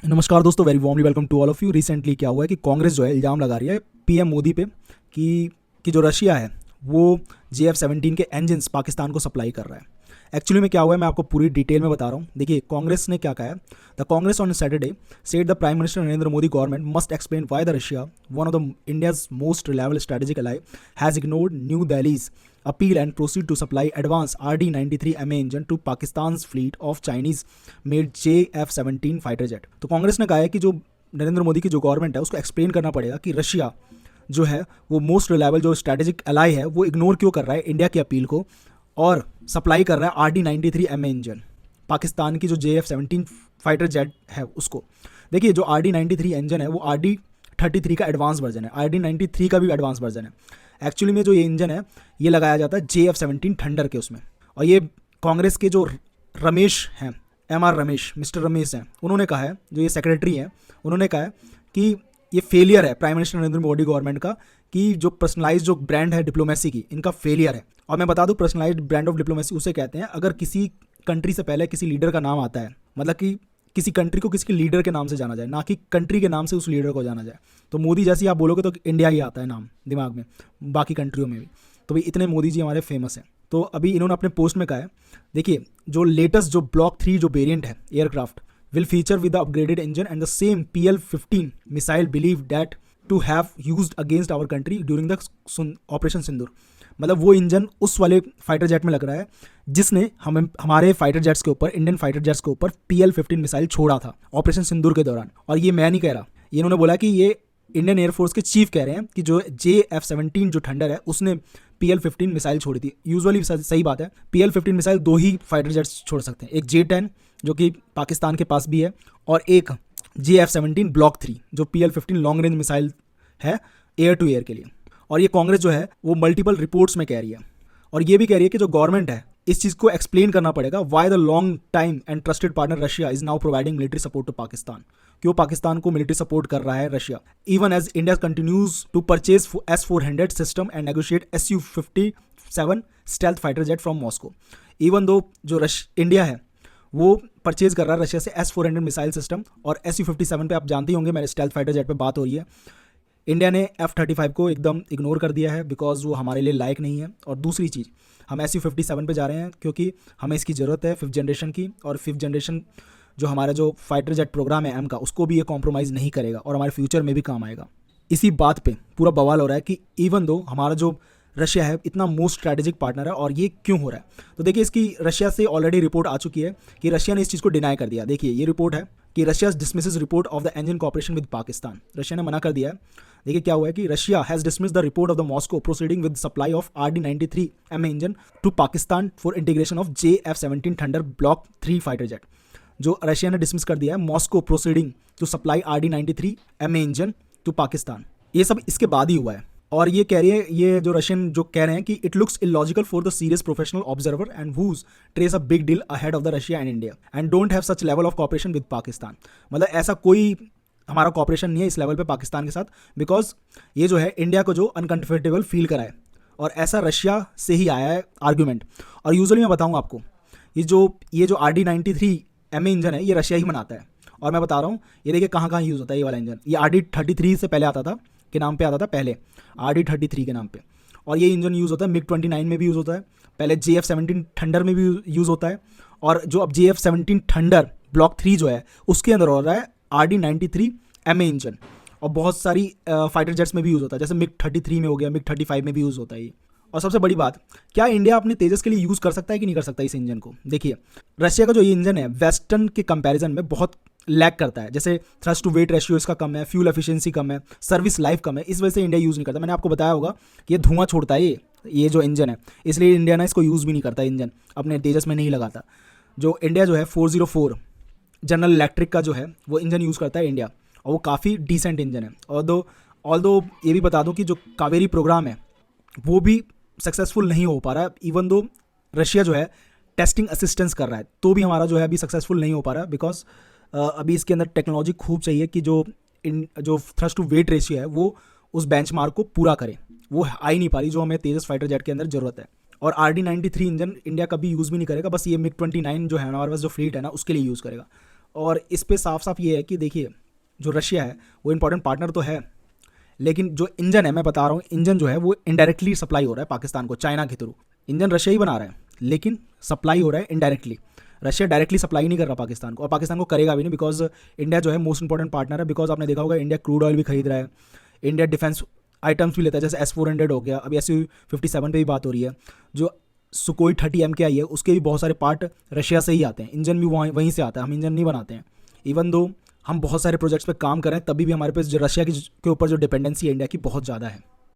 नमस्कार दोस्तों, very warmly welcome to all of you. Recently क्या हुआ है कि कांग्रेस जो है इल्ज़ाम लगा रही है पीएम मोदी पे कि जो रशिया है वो JF-17 के इंजन्स पाकिस्तान को सप्लाई कर रहा है। एक्चुअली में क्या हुआ है मैं आपको पूरी डिटेल में बता रहा हूँ। देखिए, कांग्रेस ने क्या कहा है। The Congress on Saturday said the prime minister Narendra Modi government must explain why the Russia, one of the India's most reliable strategic ally, has ignored new Delhi's appeal and proceed to supply advanced RD-93 MA engine to Pakistan's fleet of Chinese made JF-17 fighter jet। तो कांग्रेस ने कहा है कि जो नरेंद्र मोदी की जो government है उसको एक्सप्लेन करना पड़ेगा कि रशिया जो है वो मोस्ट रिलायबल जो स्ट्रैटेजिक एलाई है वो इग्नोर क्यों कर रहा है इंडिया की अपील को और सप्लाई कर रहा है RD-93 MA इंजन पाकिस्तान की जो JF-17 फाइटर जेट है उसको। देखिए, जो RD-93 इंजन है वो RD-33 का एडवांस वर्जन है, RD-93 का भी एडवांस वर्जन है। एक्चुअली में जो ये इंजन है ये लगाया जाता है JF-17 थंडर के उसमें। और ये कांग्रेस के जो रमेश हैं, MR रमेश, मिस्टर रमेश हैं, उन्होंने कहा है, जो ये सेक्रेटरी हैं, उन्होंने कहा है कि ये फेलियर है prime minister Narendra Modi government का कि जो पर्सनलाइज जो ब्रांड है डिप्लोमेसी की, इनका फेलियर है। और मैं बता दूं, पर्सनलाइज ब्रांड ऑफ डिप्लोमेसी उसे कहते हैं अगर किसी कंट्री से पहले किसी लीडर का नाम आता है, मतलब कि किसी कंट्री को किसी के लीडर के नाम से जाना जाए, ना कि कंट्री के नाम से उस लीडर को जाना जाए। तो मोदी जैसे आप बोलोगे तो इंडिया ही आता है नाम दिमाग में, बाकी कंट्रियों में भी। तो भाई इतने मोदी जी हमारे फेमस हैं। तो अभी इन्होंने अपने पोस्ट में कहा है, देखिए, जो लेटेस्ट जो ब्लॉक 3 जो वेरिएंट है aircraft will feature with the upgraded engine and the same PL-15 missile believe that to have used against our country during the operation Sindoor. मतलब वो इंजन उस वाले फाइटर जेट में लग रहा है जिसने हमारे फाइटर जेट्स के ऊपर, इंडियन फाइटर जेट्स के ऊपर PL-15 मिसाइल छोड़ा था ऑपरेशन सिंदूर के दौरान। और ये मैं नहीं कह रहा, ये इन्होंने बोला कि ये इंडियन एयरफोर्स के चीफ कह रहे हैं कि जो JF-17 जो थंडर है उसने PL-15 मिसाइल छोड़ी थी। यूजुअली सही बात है, PL-15 मिसाइल 2 ही फाइटर जेट्स छोड़ सकते हैं, एक J-10 जो कि पाकिस्तान के पास भी है और एक JF-17 ब्लॉक 3 जो PL-15 लॉन्ग रेंज मिसाइल है एयर टू एयर के लिए। और ये कांग्रेस जो है वो मल्टीपल रिपोर्ट्स में कह रही है और ये भी कह रही है कि जो गवर्नमेंट है इस चीज़ को एक्सप्लेन करना पड़ेगा why the long time and trusted partner Russia is now providing military support to Pakistan. क्यों पाकिस्तान को मिलिट्री सपोर्ट कर रहा है Russia, even as India continues to purchase S-400 system and negotiate Su-57 stealth fighter jet from Moscow. Even though जो India है वो purchase कर रहा है रशिया से S-400 मिसाइल सिस्टम और Su-57 पे आप जानते ही होंगे, मेरे स्टेल्थ फाइटर जेट पे बात हो रही है। इंडिया ने F-35 को एकदम इग्नोर कर दिया है बिकॉज वो हमारे लिए लायक नहीं है। और दूसरी चीज़, हम Su-57 पे जा रहे हैं क्योंकि हमें इसकी ज़रूरत है 5th जनरेशन की, और 5th जनरेशन जो हमारा जो फाइटर जेट प्रोग्राम है M का, उसको भी ये कॉम्प्रोमाइज़ नहीं करेगा और हमारे फ्यूचर में भी काम आएगा। इसी बात पे पूरा बवाल हो रहा है कि इवन दो हमारा जो रशिया है इतना मोस्ट स्ट्रैटेजिक पार्टनर है और ये क्यों हो रहा है। तो देखिए, इसकी रशिया से ऑलरेडी रिपोर्ट आ चुकी है कि रशिया ने इस चीज़ को डिनाई कर दिया। देखिए, ये रिपोर्ट है कि Russia dismisses report of the engine corporation with Pakistan. Russia ने मना कर दिया है। देखिए क्या हुआ है कि Russia has dismiss the report of the Moscow proceeding with supply of RD-93 MA engine to Pakistan for integration of JF-17 thunder block 3 fighter jet. जो रशिया ने डिसमिस कर दिया है Moscow proceeding to supply RD-93 MA engine to Pakistan. ये सब इसके बाद ही हुआ है। और ये कह रही है, ये जो रशियन जो कह रहे हैं कि it looks illogical for the serious professional observer and who's trace a big deal ahead of the Russia and India and don't have such level of cooperation with Pakistan. मतलब ऐसा कोई हमारा कॉपरेशन नहीं है इस लेवल पे पाकिस्तान के साथ, बिकॉज ये जो है इंडिया को जो अनकंफर्टेबल फील कराए, और ऐसा रशिया से ही आया है आर्ग्यूमेंट। और यूजुअली मैं बताऊँ आपको, ये जो RD-93 MA इंजन है ये रशिया ही बनाता है। और मैं बता रहा हूँ, ये देखिए कहाँ कहाँ यूज़ होता है ये वाला इंजन। ये RD-33 से पहले आता था, के नाम पे आता था पहले, RD-33 के नाम पे। और ये इंजन यूज़ होता है MiG-29 में भी यूज़ होता है, पहले JF-17 थंडर में भी यूज़ होता है, और जो अब JF-17 थंडर ब्लॉक 3 जो है उसके अंदर हो रहा है RD-93 MA इंजन। और बहुत सारी फाइटर जेट्स में भी यूज़ होता है, जैसे MiG-33 में हो गया, MiG-35 में भी यूज़ होता है ये। और सबसे बड़ी बात, क्या इंडिया अपने तेजस के लिए यूज़ कर सकता है कि नहीं कर सकता इस इंजन को। देखिए, रशिया का जो ये इंजन है वेस्टर्न के कंपैरिजन में बहुत लैग करता है। जैसे थ्रस्ट टू वेट रेशियो इसका कम है, फ्यूल एफिशिएंसी कम है, सर्विस लाइफ कम है, इस वजह से इंडिया यूज़ नहीं करता। मैंने आपको बताया होगा कि ये धुआं छोड़ता है ये जो इंजन है, इसलिए इंडिया ना इसको यूज़ भी नहीं करता, इंजन अपने तेजस में नहीं लगाता। जो इंडिया जो है 404 जनरल इलेक्ट्रिक का जो है वो इंजन यूज़ करता है इंडिया, और वो काफ़ी डिसेंट इंजन है। ऑल दो ये भी बता दूं कि जो कावेरी प्रोग्राम है वो भी सक्सेसफुल नहीं हो पा रहा है, इवन दो रशिया जो है टेस्टिंग असिस्टेंस कर रहा है, तो भी हमारा जो है अभी सक्सेसफुल नहीं हो पा रहा है। बिकॉज अभी इसके अंदर टेक्नोलॉजी खूब चाहिए कि जो थ्रस्ट टू वेट रेशियो है वो उस बेंचमार्क को पूरा करे, वो आ ही नहीं पा रही जो हमें तेजस फाइटर जेट के अंदर ज़रूरत है। और RD-93 इंजन इंडिया कभी यूज़ भी नहीं करेगा, बस ये MiG-29 जो है हमारे पास जो फ्लीट है ना उसके लिए यूज़ करेगा। और इस पे साफ साफ ये है कि देखिए जो रशिया है वो इंपॉर्टेंट पार्टनर तो है, लेकिन जो इंजन है, मैं बता रहा हूँ, इंजन जो है वो इनडायरेक्टली सप्लाई हो रहा है पाकिस्तान को चाइना के थ्रू। इंजन रशिया ही बना रहा है, लेकिन सप्लाई हो रहा है इनडायरेक्टली। रशिया डायरेक्टली सप्लाई नहीं कर रहा पाकिस्तान को, और पाकिस्तान को करेगा भी नहीं, बिकॉज इंडिया जो है मोस्ट इंपॉर्टेंट पार्टनर है। बिकॉज आपने देखा होगा इंडिया क्रूड ऑयल भी खरीद रहा है, इंडिया डिफेंस आइटम्स भी लेता है, जैसे S-400 हो गया, अभी Su-57 पे भी बात हो रही है। जो सुकोई 30 MKI है उसके भी बहुत सारे पार्ट रशिया से ही आते हैं, इंजन भी वहीं से आता है, हम इंजन नहीं बनाते हैं। इवन दो हम बहुत सारे प्रोजेक्ट्स पे काम कर रहे हैं, तभी भी हमारे पास जो रशिया के ऊपर जो डिपेंडेंसी है इंडिया की बहुत ज़्यादा है।